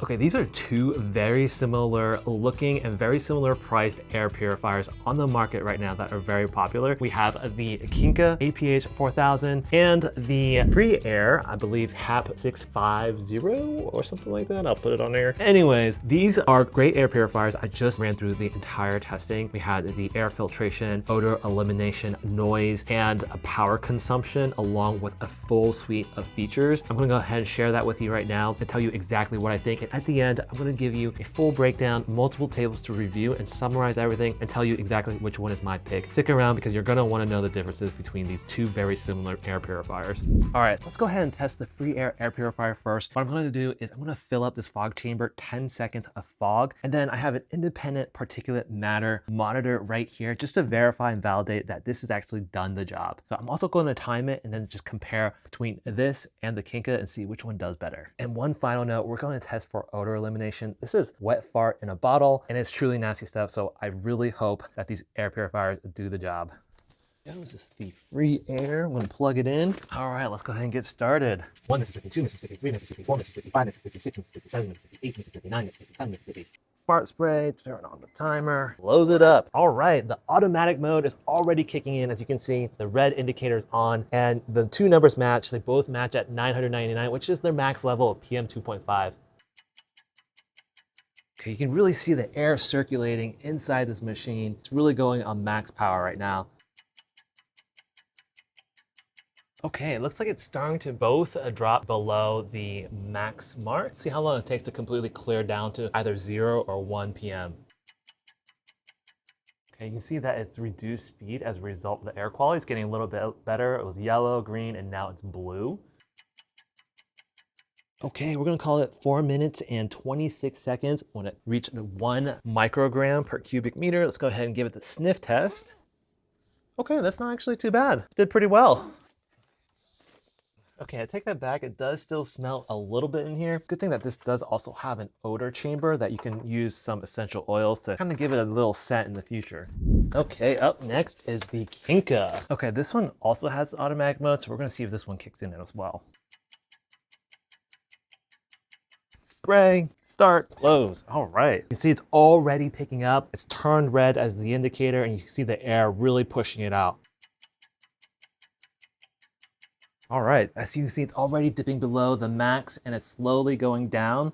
Okay, these are two very similar looking and very similar priced air purifiers on the market right now that are very popular. We have the KNKA APH4000 and the FreAire, I believe HAP650 or something like that. I'll put it on there. Anyways, these are great air purifiers. I just ran through the entire testing. We had the air filtration, odor elimination, noise, and a power consumption along with a full suite of features. I'm gonna go ahead and share that with you right now and tell you exactly what I think. And at the end, I'm gonna give you a full breakdown, multiple tables to review and summarize everything and tell you exactly which one is my pick. Stick around because you're gonna wanna know the differences between these two very similar air purifiers. All right, let's go ahead and test the FreAire air purifier first. What I'm gonna do is I'm gonna fill up this fog chamber, 10 seconds of fog, and then I have an independent particulate matter monitor right here just to verify and validate that this has actually done the job. So I'm also going to time it and then just compare between this and the KNKA and see which one does better. And one final note, we're going to test for odor elimination. This is wet fart in a bottle and it's truly nasty stuff. So I really hope that these air purifiers do the job. This is the FreAire. I'm going to plug it in. All right, let's go ahead and get started. 1 Mississippi, 2 Mississippi, 3 Mississippi, 4 Mississippi, 5 Mississippi, 6 Mississippi, 7 Mississippi, 8 Mississippi, 9 Mississippi, 10 Mississippi. Fart spray, turn on the timer, close it up. All right, the automatic mode is already kicking in. As you can see, the red indicator is on and the two numbers match. They both match at 999, which is their max level of PM 2.5. Okay, you can really see the air circulating inside this machine. It's really going on max power right now. Okay, it looks like it's starting to both drop below the max mark. Let's see how long it takes to completely clear down to either 0 or 1 PM. Okay, you can see that it's reduced speed as a result of the air quality. It's getting a little bit better. It was yellow, green, and now it's blue. Okay, we're gonna call it 4 minutes and 26 seconds when it reached 1 microgram per cubic meter. Let's go ahead and give it the sniff test. Okay, that's not actually too bad. It did pretty well. Okay, I take that back. It does still smell a little bit in here. Good thing that this does also have an odor chamber that you can use some essential oils to kind of give it a little scent in the future. Okay, up next is the KNKA. Okay, this one also has automatic mode, so we're gonna see if this one kicks in as well. Spray, start, close. All right. You see it's already picking up. It's turned red as the indicator and you can see the air really pushing it out. All right, as you can see, it's already dipping below the max and it's slowly going down.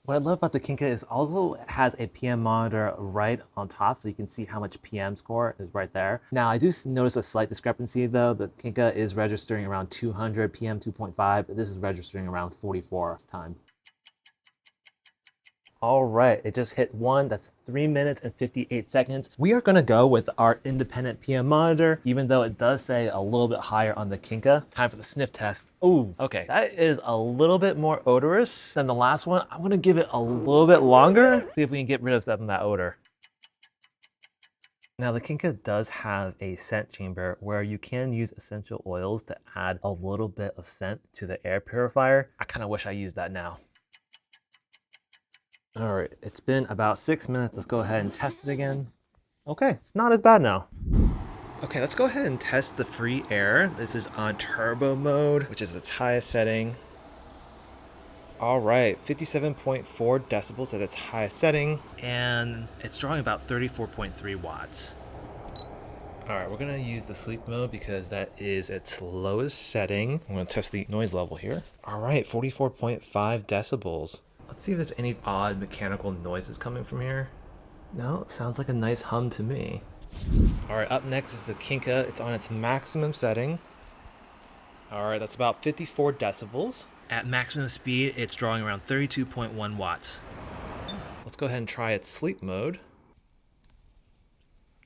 What I love about the KNKA is also has a PM monitor right on top, so you can see how much PM score is right there. Now, I do notice a slight discrepancy though. The KNKA is registering around 200 PM 2.5. This is registering around 44 this time. All right, it just hit 1. That's 3 minutes and 58 seconds. We are gonna go with our independent PM monitor, even though it does say a little bit higher on the KNKA. Time for the sniff test. Ooh, okay. That is a little bit more odorous than the last one. I'm gonna give it a little bit longer, see if we can get rid of some of that odor. Now the KNKA does have a scent chamber where you can use essential oils to add a little bit of scent to the air purifier. I kind of wish I used that now. All right, it's been about 6 minutes. Let's go ahead and test it again. Okay, it's not as bad now. Okay, let's go ahead and test the FreAire. This is on turbo mode, which is its highest setting. All right, 57.4 decibels at its highest setting, and it's drawing about 34.3 watts. All right, we're gonna use the sleep mode because that is its lowest setting. I'm gonna test the noise level here. All right, 44.5 decibels. Let's see if there's any odd mechanical noises coming from here. No, it sounds like a nice hum to me. All right, up next is the KNKA. It's on its maximum setting. All right, that's about 54 decibels. At maximum speed, it's drawing around 32.1 watts. Let's go ahead and try its sleep mode.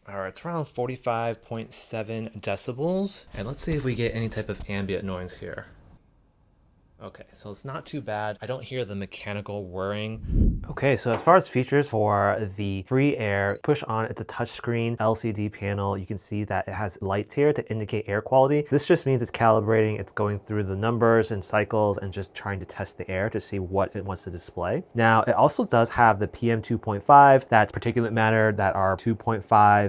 All right, it's around 45.7 decibels. And let's see if we get any type of ambient noise here. Okay, so it's not too bad. I don't hear the mechanical whirring. Okay, so as far as features for the FreAire, push on, it's a touchscreen LCD panel. You can see that it has lights here to indicate air quality. This just means it's calibrating, it's going through the numbers and cycles and just trying to test the air to see what it wants to display. Now, it also does have the PM 2.5, that's particulate matter that are 2.5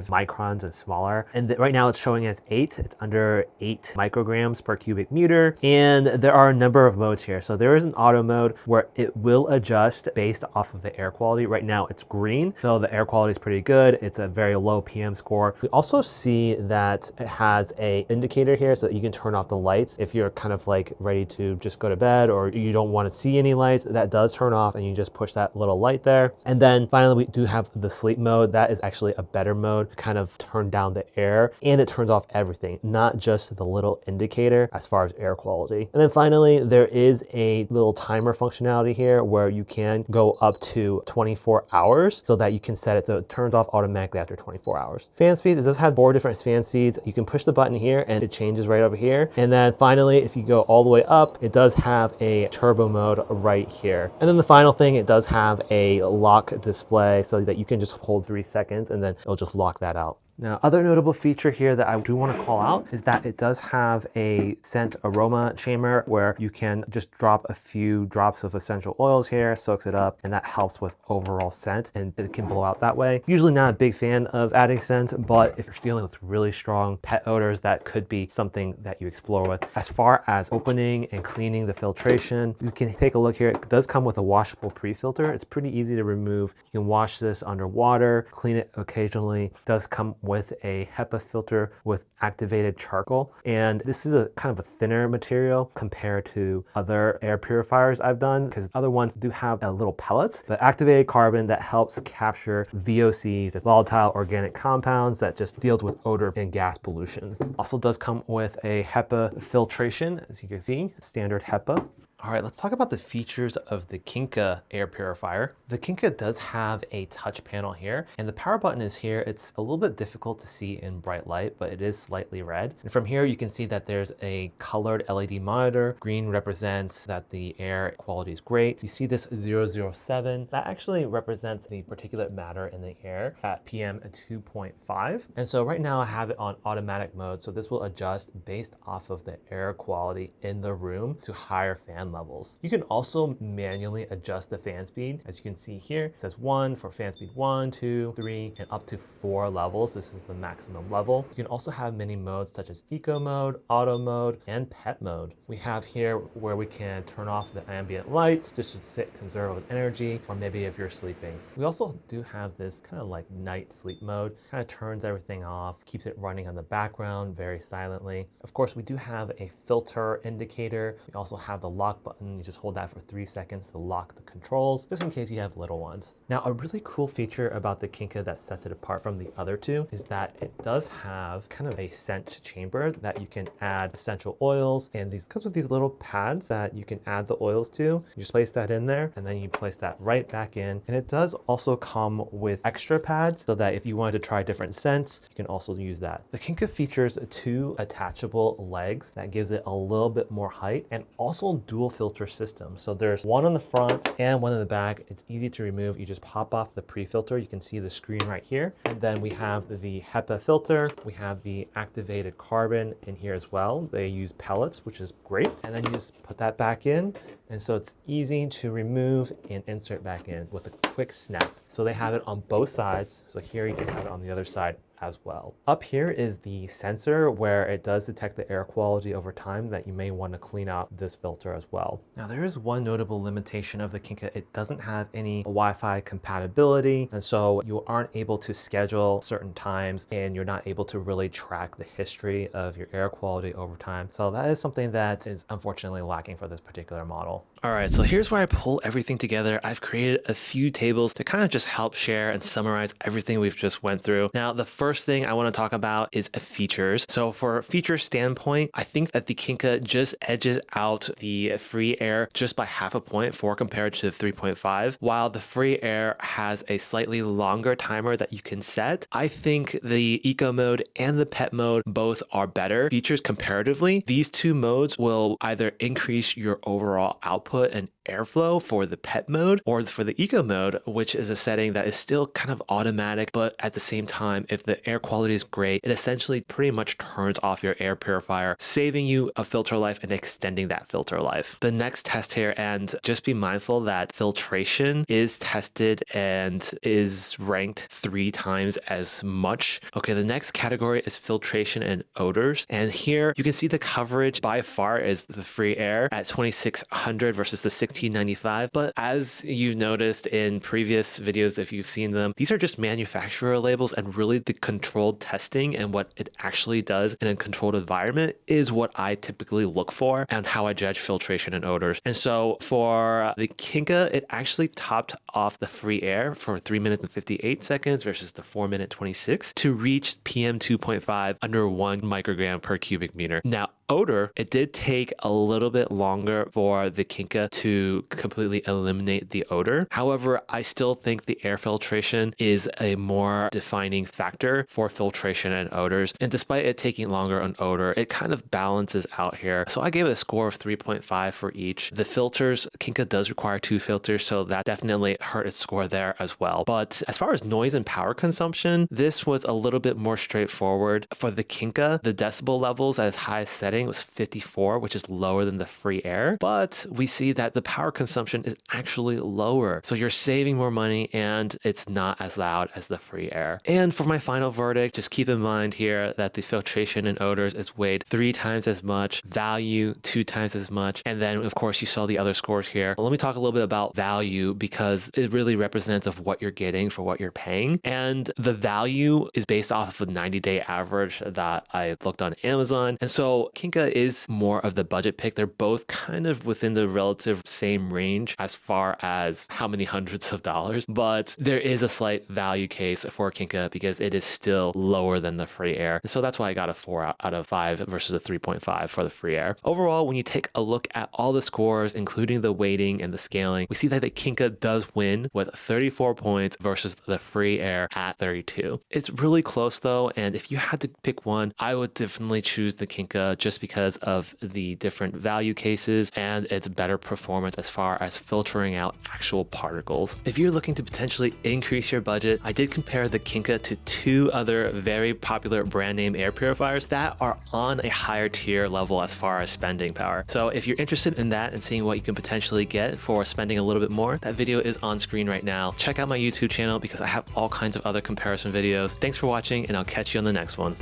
microns and smaller. And right now it's showing as 8, it's under 8 micrograms per cubic meter. And there are a number of modes here. So there is an auto mode where it will adjust based off of the air quality. Right now it's green, so the air quality is pretty good. It's a very low PM score. We also see that it has a indicator here so that you can turn off the lights if you're kind of like ready to just go to bed or you don't want to see any lights. That does turn off and you just push that little light there. And then finally we do have the sleep mode. That is actually a better mode to kind of turn down the air, and it turns off everything, not just the little indicator as far as air quality. And then finally there is a little timer functionality here where you can go up to 24 hours so that you can set it so it turns off automatically after 24 hours. Fan speed, it does have 4 different fan speeds. You can push the button here and it changes right over here. And then finally, if you go all the way up, it does have a turbo mode right here. And then the final thing, it does have a lock display so that you can just hold 3 seconds and then it'll just lock that out. Now, other notable feature here that I do want to call out is that it does have a scent aroma chamber where you can just drop a few drops of essential oils here, soaks it up, and that helps with overall scent, and it can blow out that way. Usually not a big fan of adding scent, but if you're dealing with really strong pet odors, that could be something that you explore with. As far as opening and cleaning the filtration, you can take a look here. It does come with a washable pre-filter. It's pretty easy to remove. You can wash this underwater, clean it occasionally. It does come with a HEPA filter with activated charcoal, and this is a kind of a thinner material compared to other air purifiers I've done, because other ones do have a little pellets, but activated carbon that helps capture VOCs, volatile organic compounds, that just deals with odor and gas pollution. Also does come with a HEPA filtration, as you can see, standard HEPA. All right, let's talk about the features of the KNKA air purifier. The KNKA does have a touch panel here, and the power button is here. It's a little bit difficult to see in bright light, but it is slightly red. And from here, you can see that there's a colored LED monitor. Green represents that the air quality is great. You see this 007, that actually represents the particulate matter in the air at PM 2.5. And so right now I have it on automatic mode, so this will adjust based off of the air quality in the room to higher fan levels. You can also manually adjust the fan speed. As you can see here, it says 1 for fan speed 1, 2, 3, and up to 4 levels. This is the maximum level. You can also have many modes such as eco mode, auto mode, and pet mode. We have here where we can turn off the ambient lights just to sit conserve with energy, or maybe if you're sleeping. We also do have this kind of like night sleep mode, kind of turns everything off, keeps it running on the background very silently. Of course, we do have a filter indicator. We also have the lock button. You just hold that for 3 seconds to lock the controls, just in case you have little ones. Now, a really cool feature about the KNKA that sets it apart from the other two is that it does have kind of a scent chamber that you can add essential oils, and these comes with these little pads that you can add the oils to. You just place that in there, and then you place that right back in. And it does also come with extra pads so that if you wanted to try different scents, you can also use that. The KNKA features 2 attachable legs that gives it a little bit more height, and also dual filter system. So there's one on the front and one in the back. It's easy to remove. You just pop off the pre-filter. You can see the screen right here. And then we have the HEPA filter. We have the activated carbon in here as well. They use pellets, which is great. And then you just put that back in. And so it's easy to remove and insert back in with a quick snap. So they have it on both sides. So here you can have it on the other side as well. Up here is the sensor where it does detect the air quality over time that you may want to clean out this filter as well. Now there is one notable limitation of the KNKA. It doesn't have any Wi-Fi compatibility, and so you aren't able to schedule certain times, and you're not able to really track the history of your air quality over time. So that is something that is unfortunately lacking for this particular model. All right, so here's where I pull everything together. I've created a few tables to kind of just help share and summarize everything we've just went through. Now, the first thing I want to talk about is features. So for a feature standpoint, I think that the KNKA just edges out the FreAire just by half a point compared to the 3.5. While the FreAire has a slightly longer timer that you can set, I think the eco mode and the pet mode both are better features comparatively. These two modes will either increase your overall output and airflow for the pet mode or for the eco mode, which is a setting that is still kind of automatic, but at the same time, if the air quality is great, it essentially pretty much turns off your air purifier, saving you a filter life and extending that filter life. The next test here, and just be mindful that filtration is tested and is ranked 3 times as much. Okay, the next category is filtration and odors. And here you can see the coverage by far is the FreAire at 2600 versus the 1695. But as you've noticed in previous videos, if you've seen them, these are just manufacturer labels, and really the controlled testing and what it actually does in a controlled environment is what I typically look for and how I judge filtration and odors. And so for the KNKA, it actually topped off the FreAire for 3 minutes and 58 seconds versus the 4 minute 26 to reach PM 2.5 under 1 microgram per cubic meter. Now, odor, it did take a little bit longer for the KNKA to completely eliminate the odor. However, I still think the air filtration is a more defining factor for filtration and odors. And despite it taking longer on odor, it kind of balances out here. So I gave it a score of 3.5 for each. The filters, KNKA does require 2 filters, so that definitely hurt its score there as well. But as far as noise and power consumption, this was a little bit more straightforward. For the KNKA, the decibel levels at its highest setting was 54, which is lower than the FreAire, but we see that the power consumption is actually lower. So you're saving more money and it's not as loud as the FreAire. And for my final verdict, just keep in mind here that the filtration and odors is weighed 3 times as much, value 2 times as much. And then of course you saw the other scores here. Let me talk a little bit about value because it really represents of what you're getting for what you're paying. And the value is based off of a 90-day average that I looked on Amazon. And so KNKA is more of the budget pick. They're both kind of within the relative same range as far as how many hundreds of dollars, but there is a slight value case for KNKA because it is still lower than the FreAire. And so that's why I got a 4 out of 5 versus a 3.5 for the FreAire. Overall, when you take a look at all the scores, including the weighting and the scaling, we see that the KNKA does win with 34 points versus the FreAire at 32. It's really close though, and if you had to pick one, I would definitely choose the KNKA just because of the different value cases and its better performance as far as filtering out actual particles. If you're looking to potentially increase your budget, I did compare the KNKA to 2 other very popular brand name air purifiers that are on a higher tier level as far as spending power. So if you're interested in that and seeing what you can potentially get for spending a little bit more, that video is on screen right now. Check out my YouTube channel because I have all kinds of other comparison videos. Thanks for watching and I'll catch you on the next one.